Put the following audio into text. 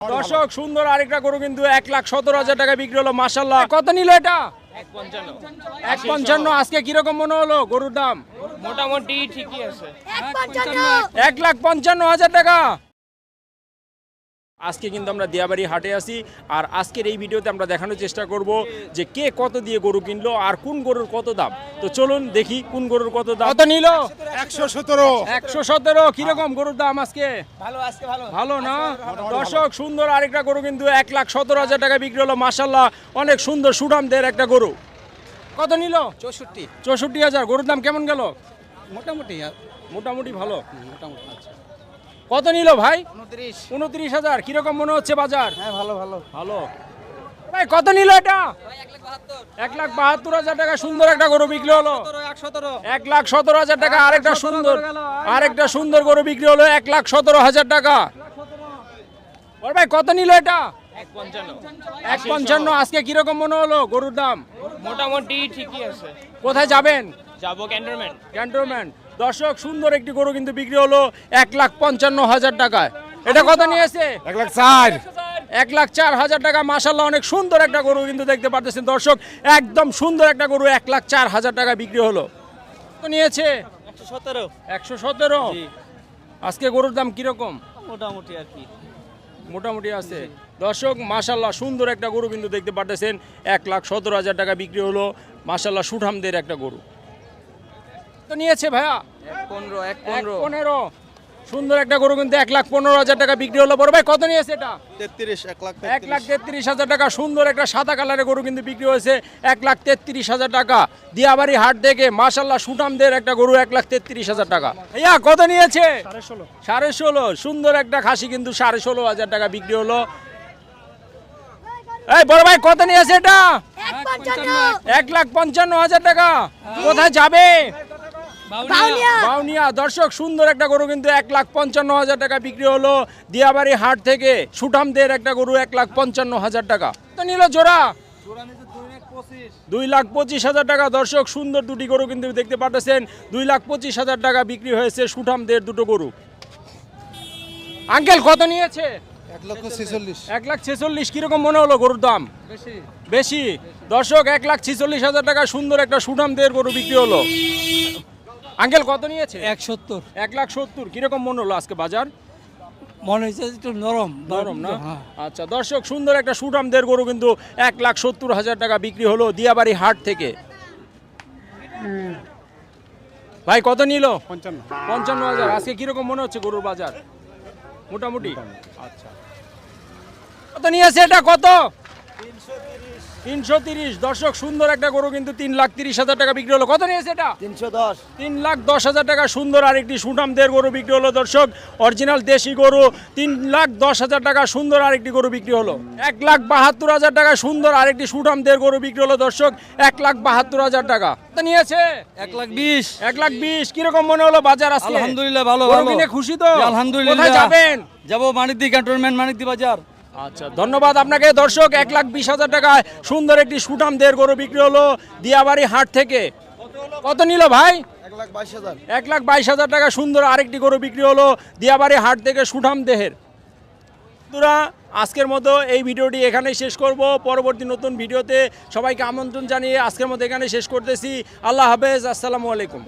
দর্শক সুন্দর আরেকটা গরু কিন্তু 1,17,000 টাকা বিক্রি হলো মাশাআল্লাহ। কত নিল এটা? 1,55। আজকে কিরকম মনে হলো গরুর দাম? মোটামুটি ঠিকই আছে। 1,55,000 টাকা। আজকে কিন্তু আমরা দিয়াবাড়ি হাটে আছি আর আজকের এই ভিডিওতে আমরা দেখানোর চেষ্টা করব যে কে কত দিয়ে গরু কিনলো আর কোন গরুর কত দাম। তো চলুন দেখি কোন গরুর কত দাম। কত নিল? 117। কিরকম গরুর দাম আজকে? ভালো না? দর্শক সুন্দর আরেকটা গরু কিন্তু 1,17,000 টাকা বিক্রি হলো মাশাআল্লাহ। অনেক সুন্দর সুঠামদের একটা গরু। কত নিল? 64,000। গরুর দাম কেমন গেল? মোটামুটি ভালো। কত নিল ভাই? 29,000। কিরকম মনে হচ্ছে বাজার? হ্যাঁ ভালো ভাই কত নিল এটা? 1,72,000 টাকা। সুন্দর একটা গরু বিক্রি হলো। 1,17,000 টাকা। আরেকটা সুন্দর গরু বিক্রি হলো 1,17,000 টাকা। ওর ভাই কত নিল এটা? 1,55। আজকে কিরকম মনে হলো গরুর দাম? মোটামুটি ঠিকই আছে। কোথায় যাবেন? যাবো ক্যান্টনমেন্ট। দর্শক সুন্দর একটি গরু কিন্তু বিক্রি হলো 1,55,000 টাকায়। এটা কত নিয়েছে? 1,04,000 টাকা। মাশাআল্লাহ অনেক সুন্দর একটা গরু কিন্তু দেখতে পাচ্ছেন দর্শক, একদম সুন্দর একটা গরু 1,04,000 টাকা বিক্রি হলো। কত নিয়েছে? 117। আজকে গরুর দাম কিরকম? মোটামুটি আর কি। মোটামুটি আছে। দর্শক মাশাআল্লাহ সুন্দর একটা গরু কিন্তু দেখতে পাচ্ছেন 1,17,000 টাকা বিক্রি হলো মাশাআল্লাহ সুঠামদের একটা গরু। তো নিয়েছে ভাইয়া 15। সুন্দর একটা গরু কিন্তু 1,15,000 টাকা বিক্রি হলো। বড় ভাই কত নিয়েছে এটা? 1,33,000 টাকা। সুন্দর একটা সাদা কালারের গরু কিন্তু বিক্রি হয়েছে 1,33,000 টাকা দিয়াবাড়ি হাট থেকে মাশাআল্লাহ সুঠামদের একটা গরু 1,33,000 টাকা। ভাইয়া কত নিয়েছে? 16.5। সুন্দর একটা খাসি কিন্তু 16,500 টাকা বিক্রি হলো। এই বড় ভাই কত নিয়েছে এটা? 1,55,000 টাকা। কোথায় যাবে? বাউনিয়া। দর্শক সুন্দর একটা গরু কিন্তু 1,55,000 টাকা বিক্রি হলো দিয়াবাড়ি হাট থেকে সুঠামদের একটা গরু 1,55,000 টাকা। তো নিল জোড়া 2,25,000 টাকা। দর্শক সুন্দর দুটি গরু কিন্তু দেখতে পাচ্ছেন 2,25,000 টাকা বিক্রি হয়েছে সুঠামদের দুটো গরু। আঙ্কেল কত নিয়েছে? 1,46,000। কিরকম মনে হলো গরুর দাম? বেশি। দর্শক 1,46,000 টাকা সুন্দর একটা সুঠামদের গরু বিক্রি হলো। আঙ্কেল কত নিয়েছে? 1,70। কিরকম মনে হলো আজকে বাজার? মনে হচ্ছে একটু নরম না? আচ্ছা দর্শক সুন্দর একটা সুঠামদের গরু কিন্তু 1,70,000 টাকা বিক্রি হলো দিয়াবাড়ি হাট থেকে। ভাই কত নিল? 55,000। আজকে কিরকম মনে হচ্ছে গরুর বাজার? মোটামুটি। আচ্ছা কত নিয়েছে এটা? কত? 330। দর্শক সুন্দর একটা গরু কিন্তু 3,30,000 টাকা বিক্রি হলো। কত নিয়েছে এটা? 3,10,000 টাকা। সুন্দর আরেকটি সুঠামদের গরু বিক্রি হলো দর্শক, অরিজিনাল দেশি গরু 3,10,000 টাকা। সুন্দর আরেকটি গরু বিক্রি হলো 1,72,000 টাকা। সুন্দর আরেকটি সুঠামদের গরু বিক্রি হলো দর্শক 1,72,000 টাকা। কত নিয়েছে? 1,20,000। কিরকম মনে হলো বাজার আজকে? আলহামদুলিল্লাহ ভালো কিনে খুশি তো? আলহামদুলিল্লাহ। কোথায় যাবেন? যাবো মানিকদি ক্যান্টনমেন্ট, মানিকদি বাজার। আচ্ছা ধন্যবাদ আপনাকে। দর্শক 1,20,000 টাকায় সুন্দর একটি সুঠামদের গরু বিক্রি হলো দিয়াবাড়ি হাট থেকে। কত নিল ভাই? 1,22,000 টাকা। সুন্দর আরেকটি গরু বিক্রি হলো দিয়াবাড়ি হাট থেকে সুঠাম দেহের। বন্ধুরা আজকের মতো এই ভিডিওটি এখানেই শেষ করব। পরবর্তী নতুন ভিডিওতে সবাইকে আমন্ত্রণ জানিয়ে আজকের মতো এখানে শেষ করতেছি। আল্লাহ হাফেজ। আসসালামু আলাইকুম।